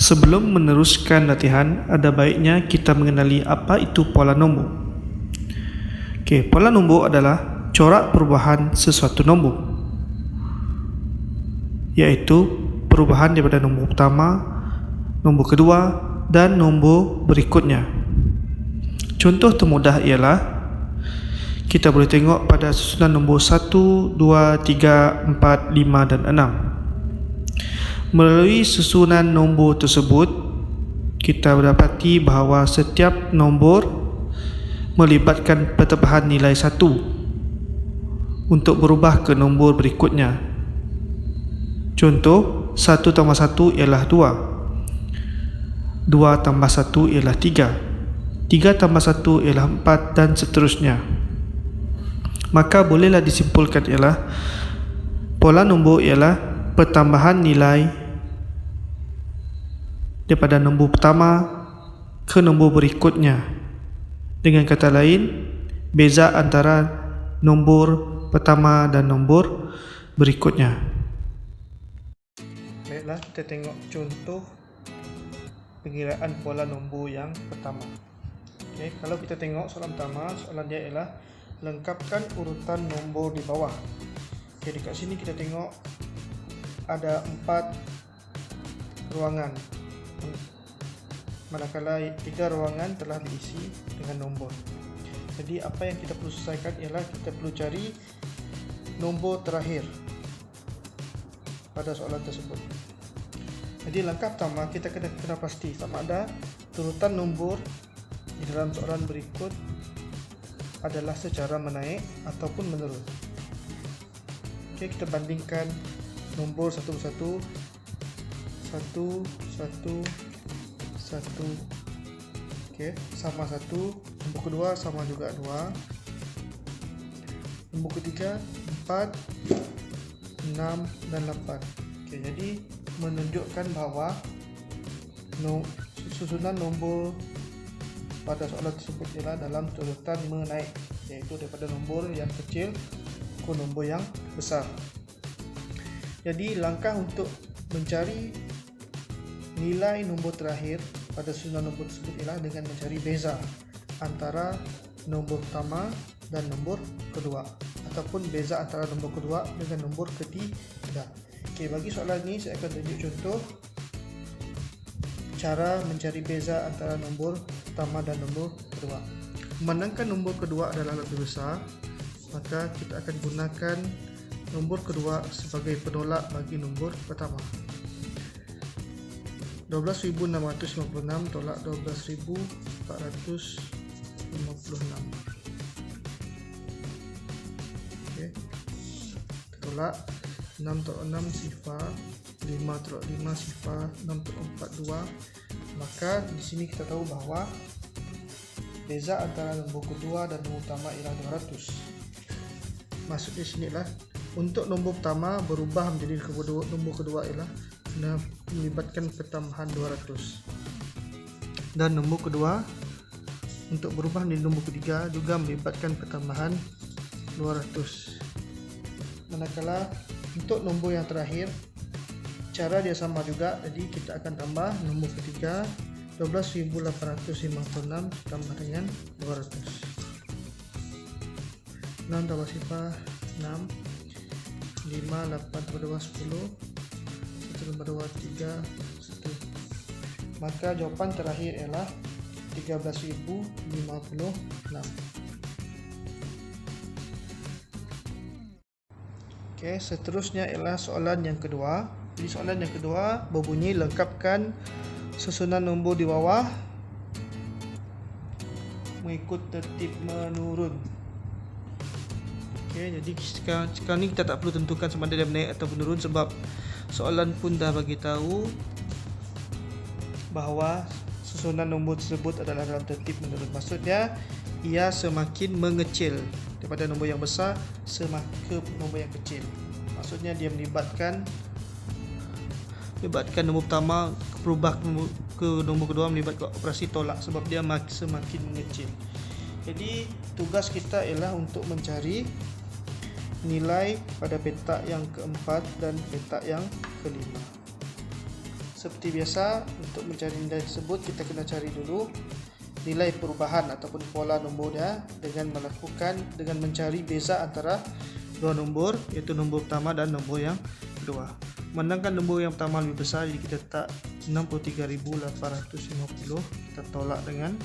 Sebelum meneruskan latihan, ada baiknya kita mengenali apa itu pola nombor. Pola nombor adalah corak perubahan sesuatu nombor, iaitu perubahan daripada nombor pertama, nombor kedua dan nombor berikutnya. Contoh termudah ialah kita boleh tengok pada susunan nombor 1, 2, 3, 4, 5 dan 6. Melalui susunan nombor tersebut, kita mendapati bahawa setiap nombor melibatkan pertambahan nilai 1 untuk berubah ke nombor berikutnya. Contoh, 1 tambah 1 ialah 2, 2 tambah 1 ialah 3, 3 tambah 1 ialah 4 dan seterusnya. Maka bolehlah disimpulkan ialah pola nombor ialah pertambahan nilai daripada nombor pertama ke nombor berikutnya. Dengan kata lain, beza antara nombor pertama dan nombor berikutnya. Baiklah, kita tengok contoh pengiraan pola nombor yang pertama. Kalau kita tengok soalan pertama, soalan dia ialah lengkapkan urutan nombor di bawah. Dekat sini kita tengok ada 4 ruangan, manakala 3 ruangan telah diisi dengan nombor. Jadi apa yang kita perlu selesaikan ialah kita perlu cari nombor terakhir pada soalan tersebut. Jadi langkah pertama, kita kena pasti sama ada urutan nombor di dalam soalan berikut adalah secara menaik ataupun menurun. Kita bandingkan nombor satu persatu. 1, 1, 1. Sama 1. Nombor kedua sama juga 2. Nombor ketiga 4, 6 dan 8. Jadi menunjukkan bahawa susunan nombor pada soalan tersebut ialah dalam urutan menaik, iaitu daripada nombor yang kecil ke nombor yang besar. Jadi langkah untuk mencari nilai nombor terakhir pada susunan nombor tersebut ialah dengan mencari beza antara nombor pertama dan nombor kedua, ataupun beza antara nombor kedua dengan nombor ketiga. Bagi soalan ini saya akan tunjuk contoh cara mencari beza antara nombor pertama dan nombor kedua. Memandangkan nombor kedua adalah lebih besar, maka kita akan gunakan nombor kedua sebagai penolak bagi nombor pertama. 12.656 tolak 12.456. Tolak 6 tolak 6 sifar, 5 tolak 5 sifar, 6 tolak 4 2. Maka di sini kita tahu bahawa beza antara nombor kedua dan nombor pertama ialah 200. Maksudnya sini adalah untuk nombor pertama berubah menjadi nombor kedua ialah melibatkan pertambahan 200, dan nombor kedua untuk berubah menjadi nombor ketiga juga melibatkan pertambahan 200. Manakala untuk nombor yang terakhir cara dia sama juga, jadi kita akan tambah nombor ketiga 12.856 tambah dengan 200. 6 tambah sifar 6, 5, 8 tambah 2 10, 1 tambah 2 3, 1. Maka jawapan terakhir ialah 13.056. Seterusnya ialah soalan yang kedua. Jadi soalan yang kedua berbunyi lengkapkan susunan nombor di bawah mengikut tertib menurun. Jadi sekarang ni kita tak perlu tentukan sama ada dia menaik atau menurun, sebab soalan pun dah bagi tahu bahawa susunan nombor tersebut adalah dalam tertib menurun. Maksudnya ia semakin mengecil daripada nombor yang besar ke nombor yang kecil. Maksudnya dia melibatkan nombor pertama berubah ke nombor kedua, melibatkan operasi tolak sebab dia semakin mengecil. Jadi tugas kita ialah untuk mencari nilai pada petak yang keempat dan petak yang kelima. seperti biasa, untuk mencari nilai tersebut kita kena cari dulu nilai perubahan ataupun pola nombornya dengan mencari beza antara dua nombor, yaitu nombor pertama dan nombor yang kedua. Memandangkan nombor yang pertama lebih besar, jadi kita letak 63.850, kita tolak dengan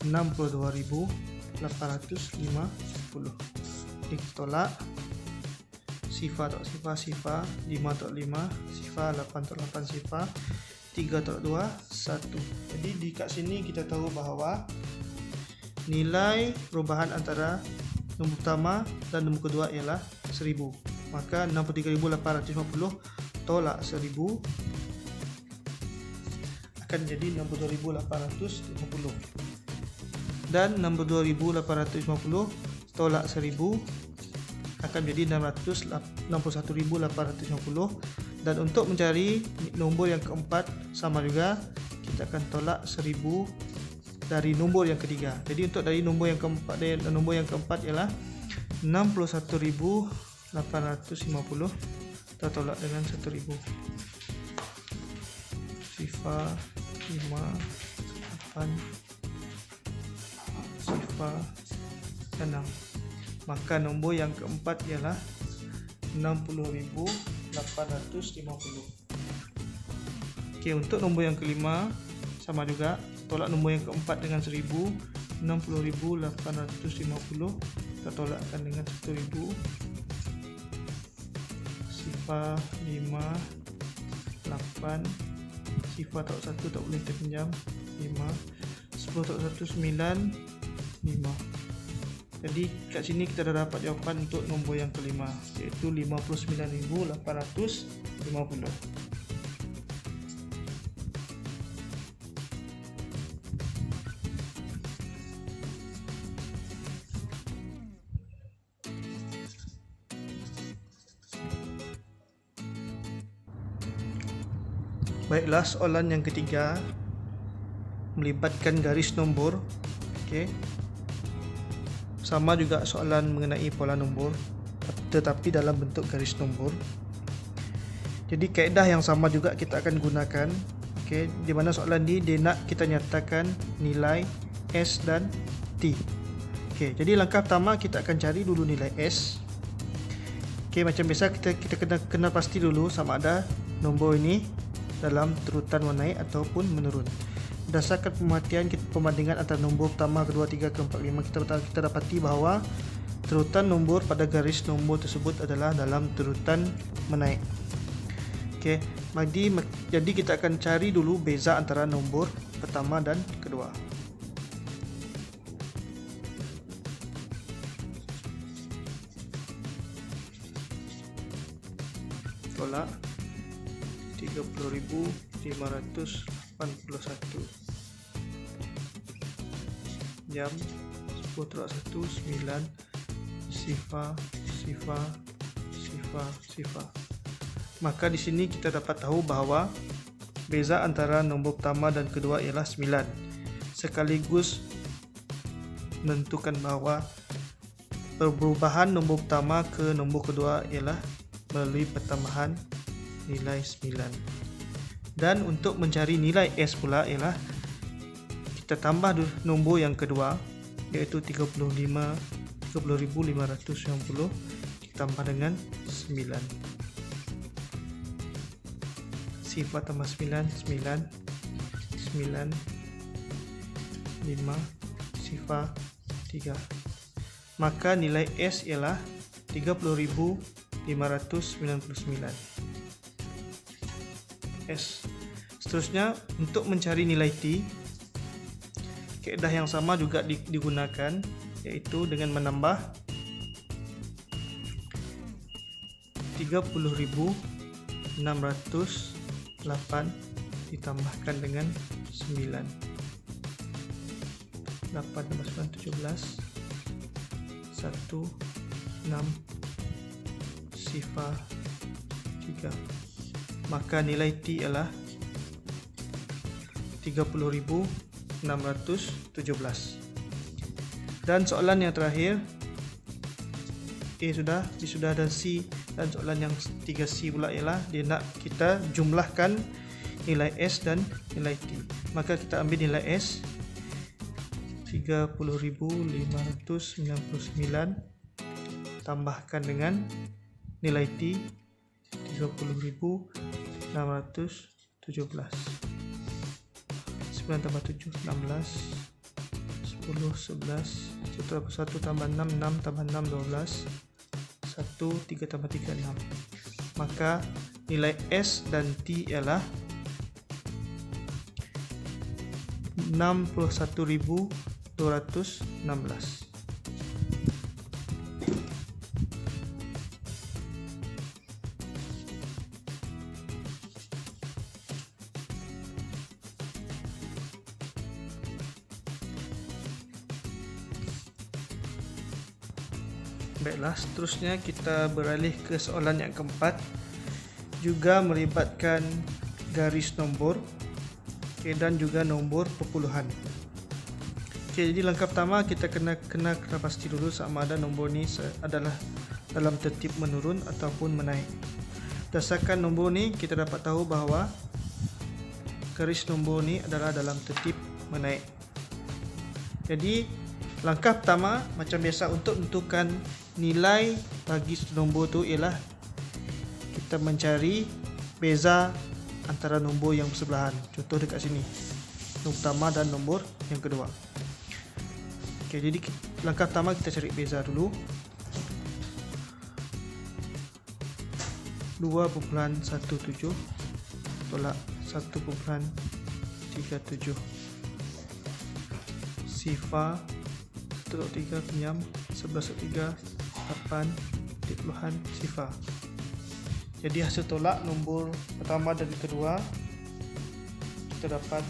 62.850. Jadi kita tolak sifar tak sifar, sifar 5 tak 5, sifar 8 tak 8, sifar 3 tak 2, 1. Jadi di kat sini kita tahu bahawa nilai perubahan antara nombor pertama dan nombor kedua ialah 1000. Maka 63.850 tolak 1000 akan jadi 62.850. Dan 62.850 tolak 1000 akan menjadi 661.850. Dan untuk mencari nombor yang keempat sama juga, kita akan tolak 1000 dari nombor yang ketiga. Jadi untuk dari nombor yang keempat, ialah 61.850, kita tolak dengan 1000. Sifar 5 8, sifar 6. Maka nombor yang keempat ialah 60.850. Okey, untuk nombor yang kelima sama juga, tolak nombor yang keempat dengan 1000, 60.850, kita tolakkan dengan 1000. Sifar 5 8, sifar tak 1 tak boleh terpinjam 5, 10 tak 1 9, 5. Jadi kat sini kita dah dapat jawapan untuk nombor yang kelima, iaitu 59.850. Baiklah, soalan yang ketiga melibatkan garis nombor. Okey. Sama juga soalan mengenai pola nombor, tetapi dalam bentuk garis nombor. Jadi kaedah yang sama juga kita akan gunakan. Okey, di mana soalan ni dia nak kita nyatakan nilai S dan T. Okey, jadi langkah pertama kita akan cari dulu nilai S. Okey, macam biasa kita kena pasti dulu sama ada nombor ini dalam turutan menaik ataupun menurun. Berdasarkan perbandingan antara nombor pertama, kedua, tiga, keempat, lima, kita dapati bahawa turutan nombor pada garis nombor tersebut adalah dalam turutan menaik. Okey, jadi kita akan cari dulu beza antara nombor pertama dan kedua. Tolak 30.581 jam 10 / 1 9, sifar. Maka di sini kita dapat tahu bahawa beza antara nombor pertama dan kedua ialah 9, sekaligus menentukan bahawa perubahan nombor pertama ke nombor kedua ialah melalui pertambahan nilai 9. Dan untuk mencari nilai S pula ialah kita tambah nombor yang kedua, iaitu 30.590, ditambah dengan 9. Sifar tambah 9, 9, 9, 5, sifar 3. Maka nilai S ialah 30.599. S. Seterusnya, untuk mencari nilai T, kaedah yang sama juga digunakan, yaitu dengan menambah 30.608 ditambahkan dengan 9. 8 tambah 9, 17, 1, 6, sifar 3. Maka nilai T ialah 30.617. Dan soalan yang terakhir, A sudah, B sudah dan C Dan soalan yang 3C pula ialah dia nak kita jumlahkan nilai S dan nilai T. Maka kita ambil nilai S 30.599 tambahkan dengan nilai T 30.617. 9 tambah 7 16, 10 11, 1 tambah 6 6 tambah 6 12, 1 3 tambah 3 6. Maka nilai S dan T ialah 61.216. Baiklah, seterusnya kita beralih ke soalan yang keempat, juga melibatkan garis nombor, dan juga nombor perpuluhan. Jadi langkah pertama kita kena pasti dulu sama ada nombor ni adalah dalam tertib menurun ataupun menaik. Berdasarkan nombor ni kita dapat tahu bahawa garis nombor ni adalah dalam tertib menaik. Jadi langkah pertama macam biasa untuk menentukan nilai bagi nombor tu ialah kita mencari beza antara nombor yang bersebelahan. Contoh dekat sini, nombor pertama dan nombor yang kedua. Okey, jadi langkah pertama kita cari beza dulu. 2.17 tolak 1.37. Sifar 1.3 penyam 11.3 8 puluhan sifar. Jadi hasil tolak nombor pertama dan kedua kita dapat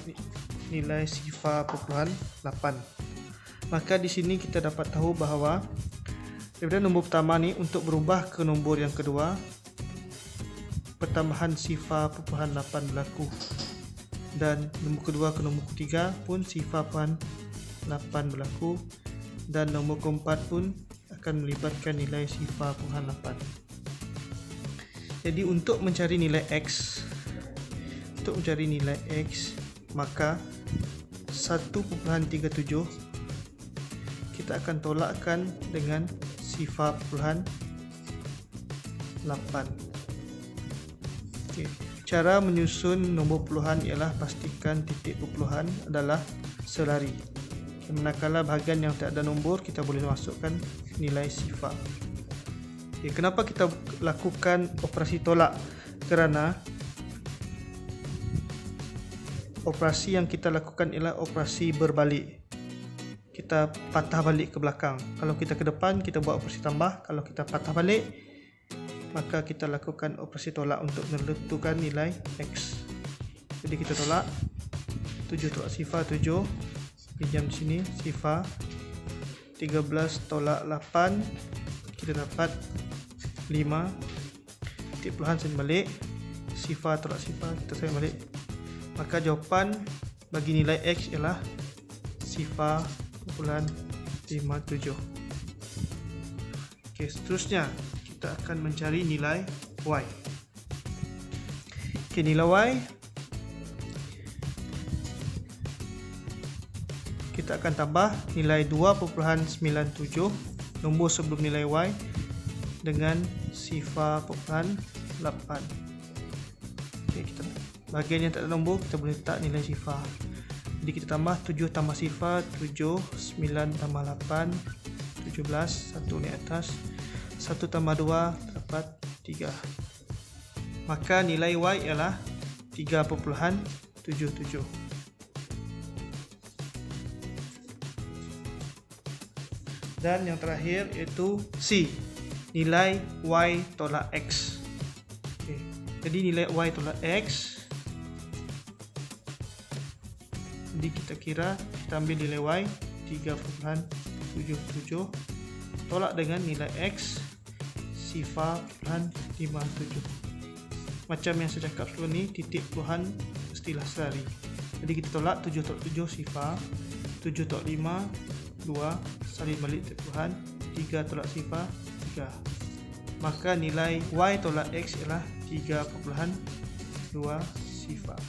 nilai sifar perpuluhan 8. Maka di sini kita dapat tahu bahawa daripada nombor pertama ni untuk berubah ke nombor yang kedua, pertambahan sifar perpuluhan 8 berlaku, dan nombor kedua ke nombor ketiga pun sifar perpuluhan 8 berlaku, dan nombor keempat pun akan melibatkan nilai sifar perpuluhan 8. Jadi untuk mencari nilai X, maka 1.37 kita akan tolakkan dengan sifar perpuluhan 8. Okay. Cara menyusun nombor puluhan ialah pastikan titik perpuluhan adalah selari. Manakala bahagian yang tak ada nombor, kita boleh masukkan nilai sifar. Okay, kenapa kita lakukan operasi tolak? Kerana operasi yang kita lakukan ialah operasi berbalik. Kita patah balik ke belakang. Kalau kita ke depan, kita buat operasi tambah. Kalau kita patah balik, maka kita lakukan operasi tolak untuk menentukan nilai X. Jadi kita tolak 7 tolak sifar 7. Pinjam di sini sifar 13 tolak 8, kita dapat 5. Titik puluhan saya balik, sifar tolak sifar kita saya balik. Maka jawapan bagi nilai X ialah sifar perpuluhan 57. Okey, seterusnya kita akan mencari nilai Y. Okey, nilai Y kita akan tambah nilai 2.97 nombor sebelum nilai Y dengan sifar perpuluhan 8. Okey, kita bahagian yang tak ada nombor kita boleh letak nilai sifar. Jadi kita tambah 7 tambah sifar 7, 9 tambah 8 17, 1 naik atas, 1 tambah 2 dapat 3. Maka nilai Y ialah 3.77. Dan yang terakhir iaitu C, nilai Y tolak X. Okay. Jadi nilai Y tolak X, jadi kita ambil nilai Y 3.77 tolak dengan nilai X sifar perpuluhan 57. Macam yang saya cakap sebelum ni, titik puluhan mestilah selari. Jadi kita tolak 7.7 sifar, 7.5 2 salin balik titik puluhan, 3 tolak sifar 3. maka nilai Y tolak X ialah 3,2 sifar.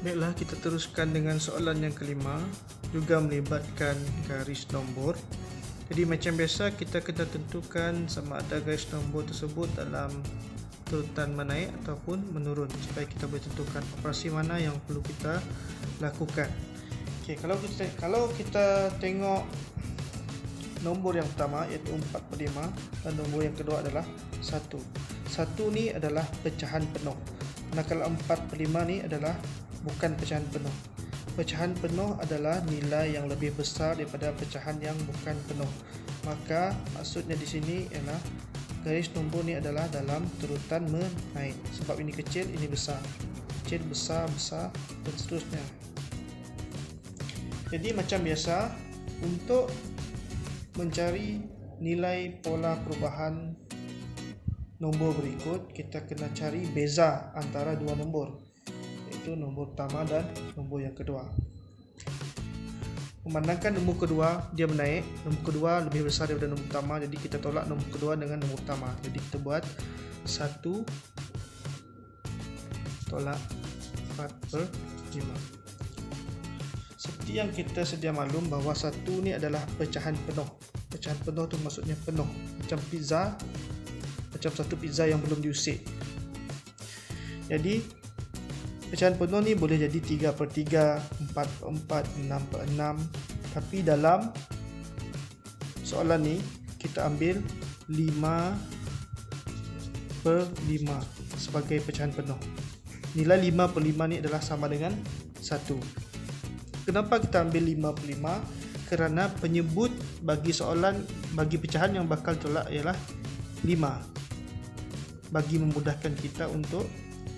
Baiklah, kita teruskan dengan soalan yang kelima, juga melibatkan garis nombor. Jadi macam biasa, kita kena tentukan sama ada garis nombor tersebut dalam turutan menaik ataupun menurun, supaya kita boleh tentukan operasi mana yang perlu kita lakukan. Okey, kalau kita tengok nombor yang pertama iaitu 4/5 dan nombor yang kedua adalah 1. 1 ni adalah pecahan penuh. Manakala 4/5 ni adalah bukan pecahan penuh. Pecahan penuh adalah nilai yang lebih besar daripada pecahan yang bukan penuh. Maka maksudnya di sini ialah garis nombor ni adalah dalam turutan menaik. Sebab ini kecil, ini besar. Kecil, besar, besar dan seterusnya. Jadi macam biasa, untuk mencari nilai pola perubahan nombor berikut, kita kena cari beza antara dua nombor, iaitu nombor pertama dan nombor yang kedua. Memandangkan nombor kedua dia menaik, nombor kedua lebih besar daripada nombor pertama, jadi kita tolak nombor kedua dengan nombor pertama. Jadi kita buat 1 tolak 4/5. Seperti yang kita sedia maklum bahawa 1 ni adalah pecahan penuh. Pecahan penuh tu maksudnya penuh, macam pizza, macam satu pizza yang belum diusik. Jadi pecahan penuh ni boleh jadi 3/3, 4/4, 6/6. Tapi dalam soalan ni kita ambil 5/5 sebagai pecahan penuh. Nilai 5/5 ni adalah sama dengan 1. Kenapa kita ambil 5/5? Kerana penyebut bagi soalan, bagi pecahan yang bakal tolak ialah 5, bagi memudahkan kita untuk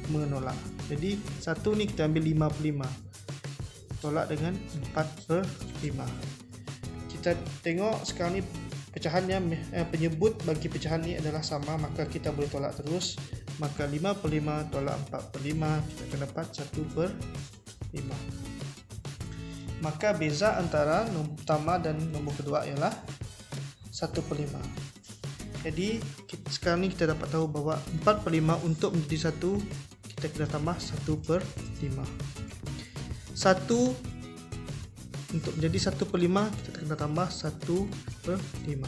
menolak. Jadi 1 ni kita ambil 5/5, tolak dengan 4/5. Kita tengok sekarang ni pecahannya, penyebut bagi pecahan ni adalah sama, maka kita boleh tolak terus. Maka 5/5 tolak 4/5, kita akan dapat 1/5. Maka beza antara nombor pertama dan nombor kedua ialah 1/5. Jadi sekarang ni kita dapat tahu bahawa 4/5 untuk menjadi 1, kita kena tambah 1/5. 1 untuk menjadi 1/5, kita kena tambah 1/5.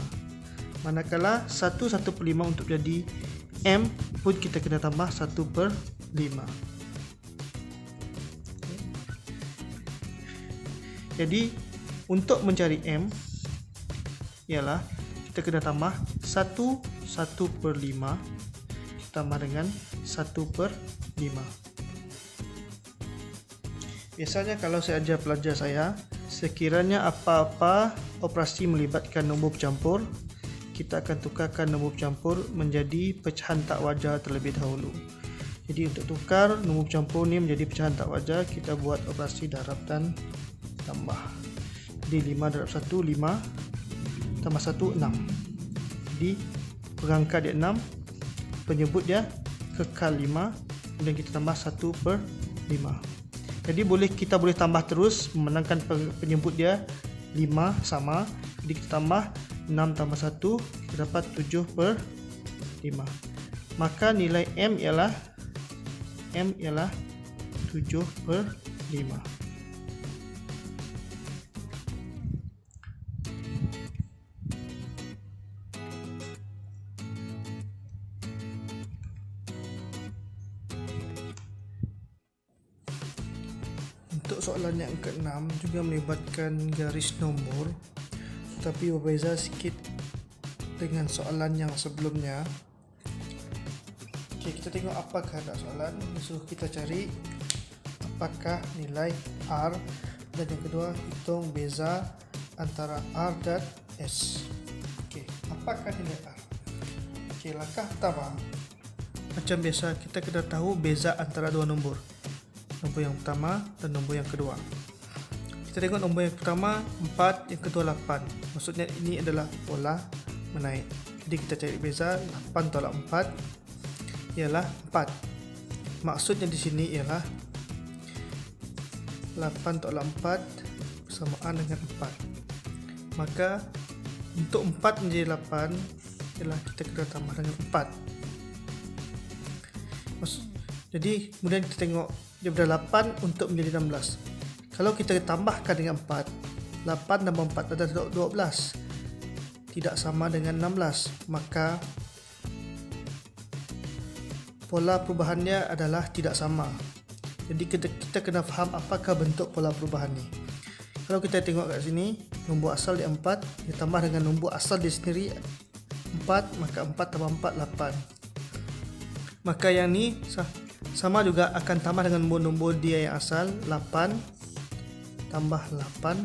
Manakala 1/1/5 untuk menjadi M pun kita kena tambah 1/5. Jadi untuk mencari M ialah kita kena tambah 1/1/5 ditambah dengan 1/5. Biasanya kalau saya ajar pelajar saya, sekiranya apa-apa operasi melibatkan nombor bercampur, kita akan tukarkan nombor bercampur menjadi pecahan tak wajar terlebih dahulu. Jadi untuk tukar nombor bercampur ni menjadi pecahan tak wajar, kita buat operasi darab dan tambah. Jadi 5 darab 1, 5 tambah 1, 6. Jadi perangkat dia 6, penyebut dia kekal 5, kemudian kita tambah 1/5. Jadi kita boleh tambah terus, memenangkan penyebut dia 5 sama. Jadi kita tambah 6 tambah 1, kita dapat 7/5. Maka nilai M ialah 7/5. Untuk soalan yang ke-6 juga melibatkan garis nombor, tapi berbeza sikit dengan soalan yang sebelumnya. Okey, kita tengok apa kehendak soalan. Suruh kita cari apakah nilai R, dan yang kedua hitung beza antara R dan S. Okey, apakah nilai R? Okey, langkah pertama, macam biasa kita kena tahu beza antara dua nombor, nombor yang pertama dan nombor yang kedua. Kita tengok nombor yang pertama 4, yang kedua 8. Maksudnya ini adalah pola menaik. Jadi kita cari beza 8 tolak 4 ialah 4. Maksudnya di sini ialah 8 tolak 4 bersamaan dengan 4. Maka untuk 4 menjadi 8 ialah kita kena tambah dengan 4. Jadi kemudian kita tengok daripada 8 untuk menjadi 16. Kalau kita tambahkan dengan 4, 8 tambah 4 adalah 12. Tidak sama dengan 16. Maka pola perubahannya adalah tidak sama. Jadi kita kena faham apakah bentuk pola perubahan ni. Kalau kita tengok kat sini, nombor asal dia 4, ditambah dengan nombor asal dia sendiri 4, maka 4 tambah 4, 8. Maka yang ni sama juga akan tambah dengan nombor dia yang asal, 8 tambah 8,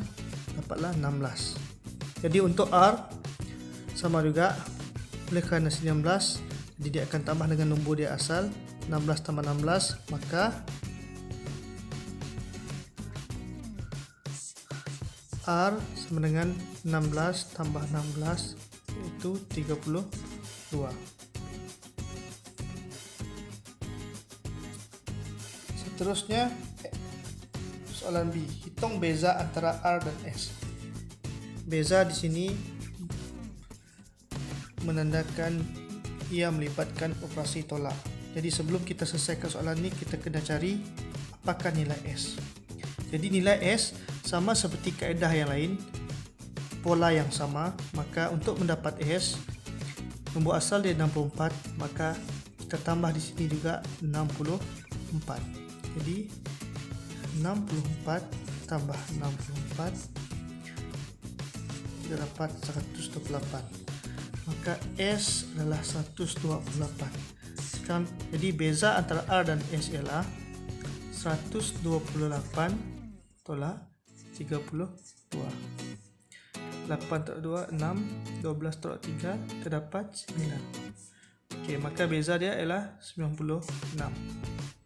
dapatlah 16. Jadi untuk R sama juga, oleh kerana 19, jadi dia akan tambah dengan nombor dia asal, 16 tambah 16, maka R sama dengan 16 tambah 16 iaitu 32. Seterusnya soalan B, hitung beza antara R dan S. Beza di sini menandakan ia melibatkan operasi tolak. Jadi sebelum kita selesaikan soalan ni, kita kena cari apakah nilai S. Jadi nilai S sama seperti kaedah yang lain, pola yang sama. Maka untuk mendapat S, nombor asal dia 64, maka kita tambah di sini juga 64. Jadi 64 tambah 64, kita dapat 128. Maka S adalah 128. Sekarang, jadi beza antara R dan S ialah 128 tolak 32. 8 tolak 2, 6. 12 tolak 3, terdapat 9. Okey, maka beza dia ialah 96.